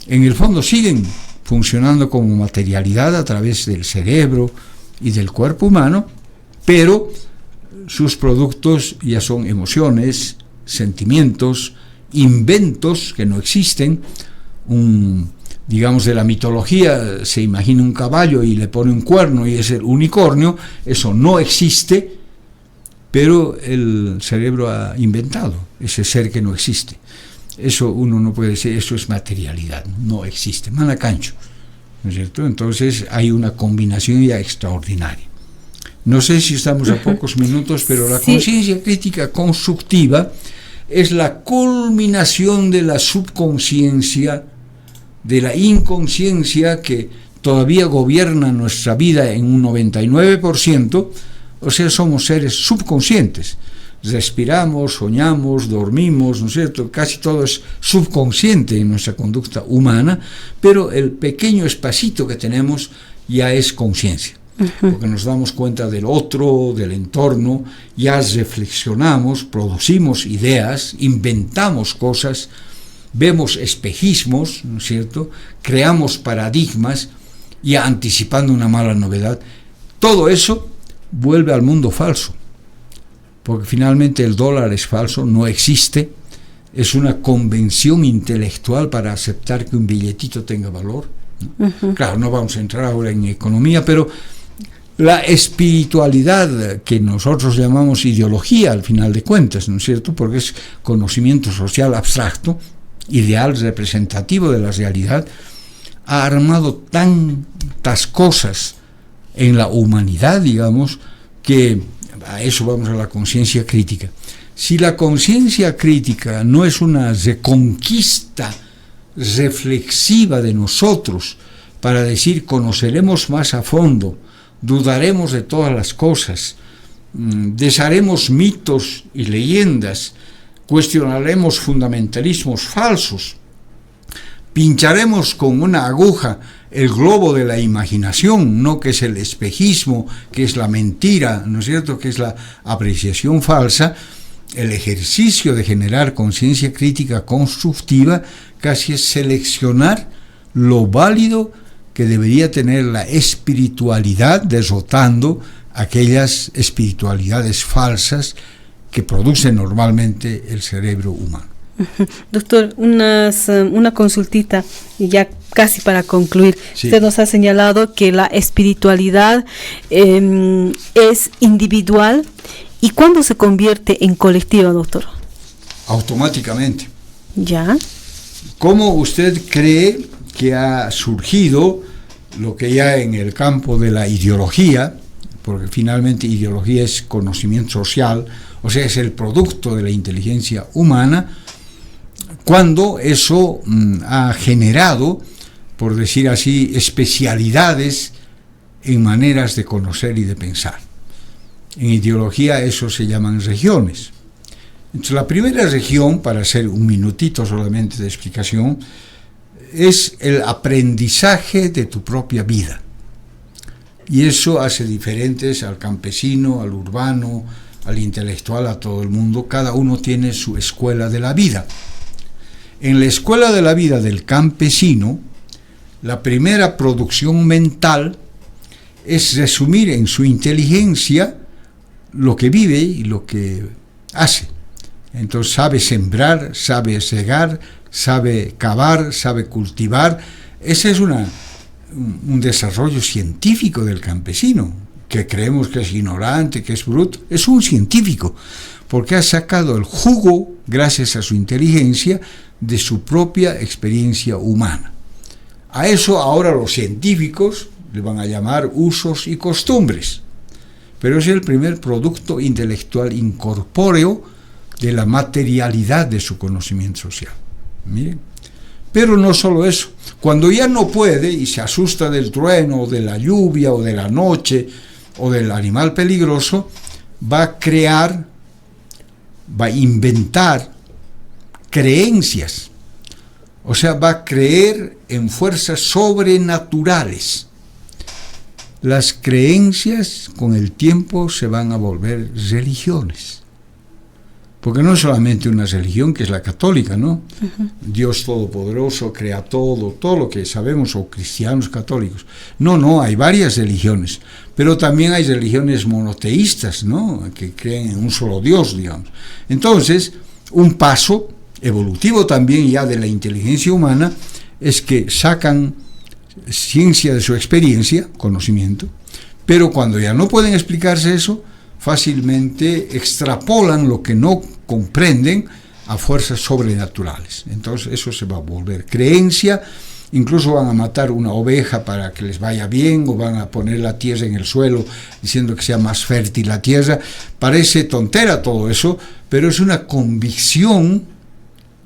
en el fondo siguen funcionando como materialidad a través del cerebro y del cuerpo humano, pero sus productos ya son emociones, sentimientos, inventos que no existen. Digamos, de la mitología se imagina un caballo y le pone un cuerno y es el unicornio, eso no existe, pero el cerebro ha inventado ese ser que no existe. Eso uno no puede decir, eso es materialidad, no existe, manacancho, ¿no es cierto? Entonces hay una combinación ya extraordinaria. No sé si estamos a pocos minutos, pero la conciencia crítica constructiva es la culminación de la subconsciencia, de la inconsciencia que todavía gobierna nuestra vida en un 99%, o sea, somos seres subconscientes. Respiramos, soñamos, dormimos, ¿no es cierto? Casi todo es subconsciente en nuestra conducta humana, pero el pequeño espacito que tenemos ya es conciencia, porque nos damos cuenta del otro, del entorno, ya reflexionamos, producimos ideas, inventamos cosas, vemos espejismos, ¿no es cierto?, creamos paradigmas, ya anticipando una mala novedad. Todo eso vuelve al mundo falso, porque finalmente el dólar es falso, no existe, es una convención intelectual para aceptar que un billetito tenga valor, ¿no? Claro, no vamos a entrar ahora en economía, pero la espiritualidad que nosotros llamamos ideología al final de cuentas, ¿no es cierto?, porque es conocimiento social abstracto, ideal representativo de la realidad, ha armado tantas cosas en la humanidad, digamos, que a eso vamos a la conciencia crítica. Si la conciencia crítica no es una reconquista reflexiva de nosotros para decir conoceremos más a fondo, dudaremos de todas las cosas, desharemos mitos y leyendas, cuestionaremos fundamentalismos falsos, pincharemos con una aguja el globo de la imaginación, no que es el espejismo, que es la mentira, ¿no es cierto?, que es la apreciación falsa. El ejercicio de generar conciencia crítica constructiva casi es seleccionar lo válido que debería tener la espiritualidad, derrotando aquellas espiritualidades falsas que produce normalmente el cerebro humano. Doctor, una consultita y ya casi para concluir. Sí. Usted nos ha señalado que la espiritualidad es individual. ¿Y cuándo se convierte en colectiva, doctor? Automáticamente. ¿Ya? ¿Cómo usted cree que ha surgido lo que ya en el campo de la ideología, porque finalmente ideología es conocimiento social, o sea, es el producto de la inteligencia humana, cuando eso ha generado, por decir así, especialidades en maneras de conocer y de pensar? En ideología eso se llaman regiones. Entonces la primera región, para hacer un minutito solamente de explicación, es el aprendizaje de tu propia vida. Y eso hace diferentes al campesino, al urbano, al intelectual, a todo el mundo. Cada uno tiene su escuela de la vida. En la escuela de la vida del campesino, la primera producción mental es resumir en su inteligencia lo que vive y lo que hace. Entonces sabe sembrar, sabe segar, sabe cavar, sabe cultivar. Ese es un desarrollo científico del campesino, que creemos que es ignorante, que es bruto. Es un científico, porque ha sacado el jugo, gracias a su inteligencia, de su propia experiencia humana. A eso ahora los científicos le van a llamar usos y costumbres, pero es el primer producto intelectual incorpóreo de la materialidad de su conocimiento social. Miren. Pero no solo eso, cuando ya no puede y se asusta del trueno, o de la lluvia, o de la noche, o del animal peligroso, va a crear, va a inventar creencias, o sea, va a creer en fuerzas sobrenaturales. Las creencias con el tiempo se van a volver religiones. Porque no es solamente una religión, que es la católica, ¿no? Uh-huh. Dios Todopoderoso crea todo lo que sabemos, o cristianos católicos. No, hay varias religiones, pero también hay religiones monoteístas, ¿no? Que creen en un solo Dios, digamos. Entonces, un paso evolutivo también ya de la inteligencia humana es que sacan ciencia de su experiencia, conocimiento, pero cuando ya no pueden explicarse eso, fácilmente extrapolan lo que no comprenden a fuerzas sobrenaturales. Entonces eso se va a volver creencia, incluso van a matar una oveja para que les vaya bien, o van a poner la tierra en el suelo diciendo que sea más fértil la tierra. Parece tontera todo eso, pero es una convicción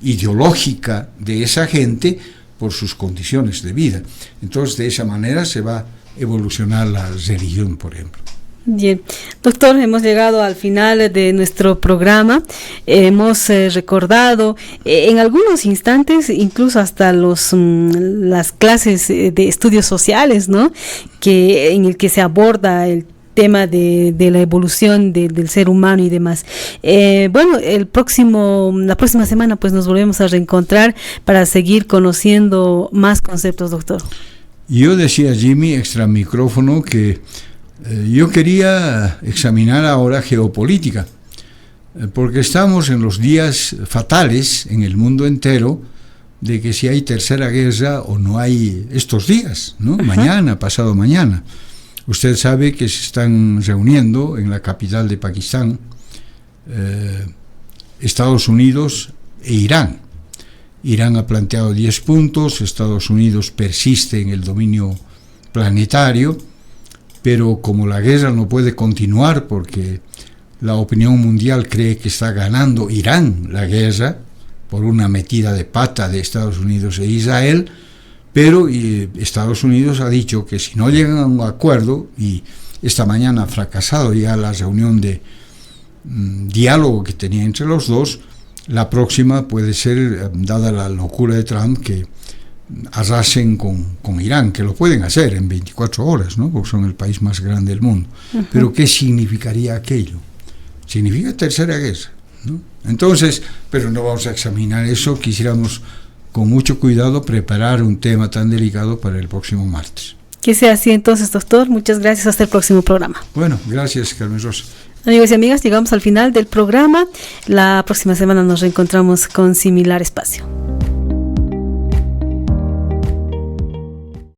ideológica de esa gente por sus condiciones de vida. Entonces de esa manera se va a evolucionar la religión, por ejemplo. Bien, doctor, hemos llegado al final de nuestro programa. Hemos recordado en algunos instantes, incluso hasta las clases de estudios sociales, ¿no? Que en el que se aborda el tema de la evolución del ser humano y demás. Bueno, la próxima semana pues nos volvemos a reencontrar para seguir conociendo más conceptos, doctor. Yo decía, Jimmy, extra micrófono, que yo quería examinar ahora geopolítica, porque estamos en los días fatales en el mundo entero de que si hay tercera guerra o no hay estos días, ¿no? Uh-huh. Mañana, pasado mañana. Usted sabe que se están reuniendo en la capital de Pakistán Estados Unidos e Irán. Irán ha planteado 10 puntos, Estados Unidos persiste en el dominio planetario, pero como la guerra no puede continuar porque la opinión mundial cree que está ganando Irán la guerra por una metida de pata de Estados Unidos e Israel, pero Estados Unidos ha dicho que si no llegan a un acuerdo, y esta mañana ha fracasado ya la reunión de diálogo que tenía entre los dos, la próxima puede ser, dada la locura de Trump, que arrasen con Irán, que lo pueden hacer en 24 horas, ¿no? Porque son el país más grande del mundo. Uh-huh. Pero ¿qué significaría aquello? Significa tercera guerra, ¿no? Entonces, pero no vamos a examinar eso, quisiéramos con mucho cuidado preparar un tema tan delicado para el próximo martes. Que sea así entonces, doctor. Muchas gracias. Hasta el próximo programa. Bueno, gracias, Carmen Rosa. Amigos y amigas, llegamos al final del programa. La próxima semana nos reencontramos con similar espacio.